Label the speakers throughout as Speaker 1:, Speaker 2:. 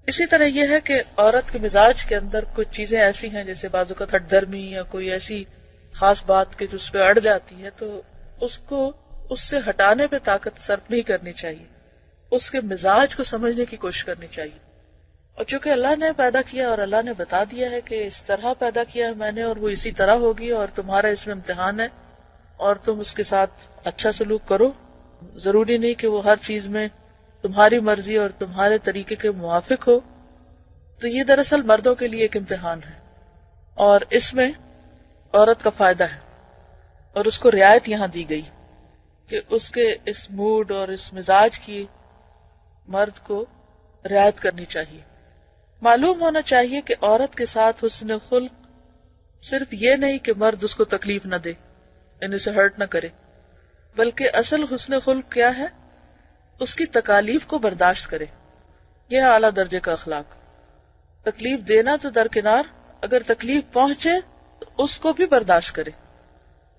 Speaker 1: اسی طرح یہ ہے کہ عورت کے مزاج کے اندر کچھ چیزیں ایسی ہیں جیسے بعض اوقات ہٹ درمی یا کوئی ایسی خاص بات کہ جو اس پہ اڑ جاتی ہے، تو اس کو اس سے ہٹانے پہ طاقت صرف نہیں کرنی چاہیے، اس کے مزاج کو سمجھنے کی کوشش کرنی چاہیے. اور چونکہ اللہ نے پیدا کیا اور اللہ نے بتا دیا ہے کہ اس طرح پیدا کیا ہے میں نے اور وہ اسی طرح ہوگی اور تمہارا اس میں امتحان ہے اور تم اس کے ساتھ اچھا سلوک کرو، ضروری نہیں کہ وہ ہر چیز میں تمہاری مرضی اور تمہارے طریقے کے موافق ہو. تو یہ دراصل مردوں کے لیے ایک امتحان ہے اور اس میں عورت کا فائدہ ہے، اور اس کو رعایت یہاں دی گئی کہ اس کے اس موڈ اور اس مزاج کی مرد کو رعایت کرنی چاہیے. معلوم ہونا چاہیے کہ عورت کے ساتھ حسن خلق صرف یہ نہیں کہ مرد اس کو تکلیف نہ دے، یعنی اسے ہرٹ نہ کرے، بلکہ اصل حسن خلق کیا ہے؟ اس کی تکالیف کو برداشت کرے. یہ ہے اعلیٰ درجے کا اخلاق. تکلیف دینا تو درکنار، اگر تکلیف پہنچے تو اس کو بھی برداشت کرے،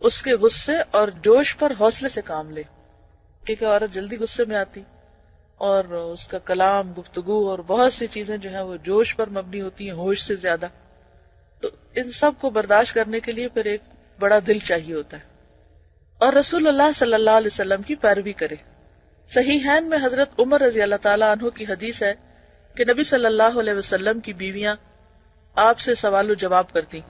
Speaker 1: اس کے غصے اور جوش پر حوصلے سے کام لے، کیونکہ عورت جلدی غصے میں آتی اور اس کا کلام، گفتگو اور بہت سی چیزیں جو ہیں وہ جوش پر مبنی ہوتی ہیں، ہوش سے زیادہ. تو ان سب کو برداشت کرنے کے لیے پھر ایک بڑا دل چاہیے ہوتا ہے، اور رسول اللہ صلی اللہ علیہ وسلم کی پیروی کرے. صحیحین میں حضرت عمر رضی اللہ تعالیٰ عنہ کی حدیث ہے کہ نبی صلی اللہ علیہ وسلم کی بیویاں آپ سے سوال و جواب کرتی،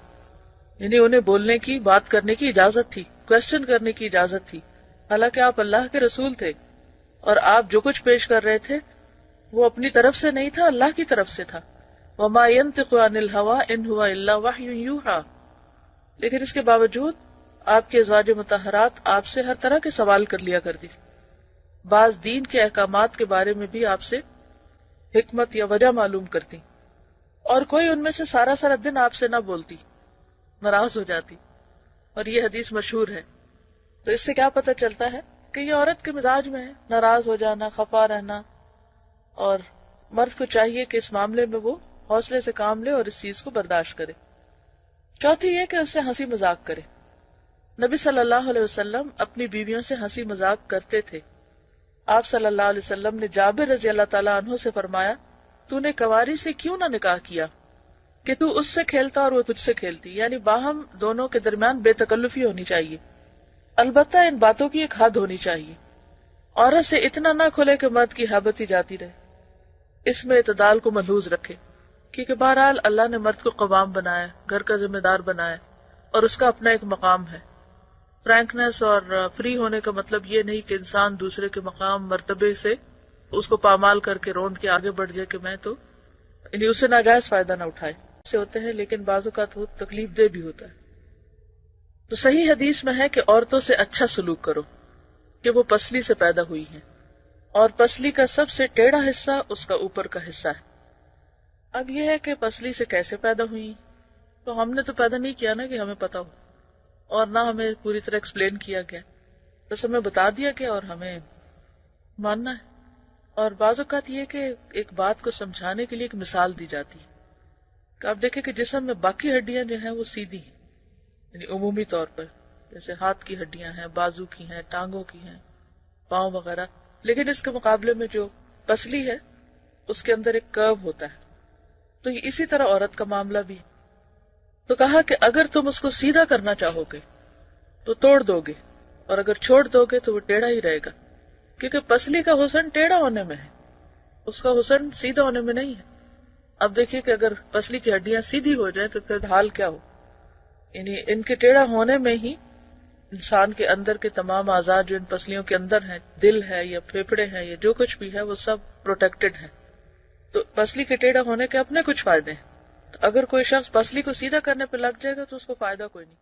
Speaker 1: یعنی انہیں بولنے کی، بات کرنے کی اجازت تھی، کوشچن کرنے کی اجازت تھی، حالانکہ آپ اللہ کے رسول تھے اور آپ جو کچھ پیش کر رہے تھے وہ اپنی طرف سے نہیں تھا، اللہ کی طرف سے تھا. وَمَا يَنْطِقُ عَنِ الْهَوَىٰ إِنْ هُوَ إِلَّا وَحْيٌ يُوحَىٰ. لیکن اس کے باوجود آپ کے ازواج مطہرات آپ سے ہر طرح کے سوال کر لیا کرتی، بعض دین کے احکامات کے بارے میں بھی آپ سے حکمت یا وجہ معلوم کرتی، اور کوئی ان میں سے سارا دن آپ سے نہ بولتی، ناراض ہو جاتی. اور یہ حدیث مشہور ہے. تو اس سے کیا پتہ چلتا ہے کہ یہ عورت کے مزاج میں ہے، ناراض ہو جانا، خفا رہنا، اور مرد کو چاہیے کہ اس معاملے میں وہ حوصلے سے کام لے اور اس چیز کو برداشت کرے. چوتھی یہ کہ اس سے ہنسی مذاق کرے. نبی صلی اللہ علیہ وسلم اپنی بیویوں سے ہنسی مذاق کرتے تھے. آپ صلی اللہ علیہ وسلم نے جابر رضی اللہ تعالیٰ عنہ سے فرمایا، تو نے کنواری سے کیوں نہ نکاح کیا کہ تو اس سے کھیلتا اور وہ تجھ سے کھیلتی، یعنی باہم دونوں کے درمیان بے تکلفی ہونی چاہیے. البتہ ان باتوں کی ایک حد ہونی چاہیے. عورت سے اتنا نہ کھلے کہ مرد کی حبت ہی جاتی رہے، اس میں اعتدال کو ملحوظ رکھے، کیونکہ بہرحال اللہ نے مرد کو قوام بنایا، گھر کا ذمہ دار بنایا، اور اس کا اپنا ایک مقام ہے. فرینکنس اور فری ہونے کا مطلب یہ نہیں کہ انسان دوسرے کے مقام مرتبے سے اس کو پامال کر کے روند کے آگے بڑھ جائے کہ میں تو، یعنی اس سے ناجائز فائدہ نہ اٹھائے. سے ہوتے ہیں لیکن بعض اوقات وہ تکلیف دہ بھی ہوتا ہے. تو صحیح حدیث میں ہے کہ عورتوں سے اچھا سلوک کرو کہ وہ پسلی سے پیدا ہوئی ہیں، اور پسلی کا سب سے ٹیڑھا حصہ اس کا اوپر کا حصہ ہے. اب یہ ہے کہ پسلی سے کیسے پیدا ہوئی، تو ہم نے تو پیدا نہیں کیا نا کہ ہمیں پتا ہو، اور نہ ہمیں پوری طرح ایکسپلین کیا گیا، بس ہمیں بتا دیا گیا اور ہمیں ماننا ہے. اور بعض اوقات یہ کہ ایک بات کو سمجھانے کے لیے ایک مثال دی جاتی ہے کہ آپ دیکھیں کہ جسم میں باقی ہڈیاں جو ہیں وہ سیدھی ہیں، یعنی عمومی طور پر جیسے ہاتھ کی ہڈیاں ہیں، بازو کی ہیں، ٹانگوں کی ہیں، پاؤں وغیرہ، لیکن اس کے مقابلے میں جو پسلی ہے اس کے اندر ایک کرو ہوتا ہے. تو یہ اسی طرح عورت کا معاملہ بھی. تو کہا کہ اگر تم اس کو سیدھا کرنا چاہو گے تو توڑ دو گے، اور اگر چھوڑ دو گے تو وہ ٹیڑھا ہی رہے گا، کیونکہ پسلی کا حسن ٹیڑھا ہونے میں ہے، اس کا حسن سیدھا ہونے میں نہیں ہے. اب دیکھیے کہ اگر پسلی کی ہڈیاں سیدھی ہو جائیں تو پھر حال کیا ہو، یعنی ان کے ٹیڑھا ہونے میں ہی انسان کے اندر کے تمام اعضاء جو ان پسلیوں کے اندر ہیں، دل ہے یا پھیپھڑے ہیں یا جو کچھ بھی ہے، وہ سب پروٹیکٹڈ ہے. تو پسلی کے ٹیڑھا ہونے کے اپنے کچھ فائدے ہیں. تو اگر کوئی شخص پسلی کو سیدھا کرنے پہ لگ جائے گا تو اس کو فائدہ کوئی نہیں.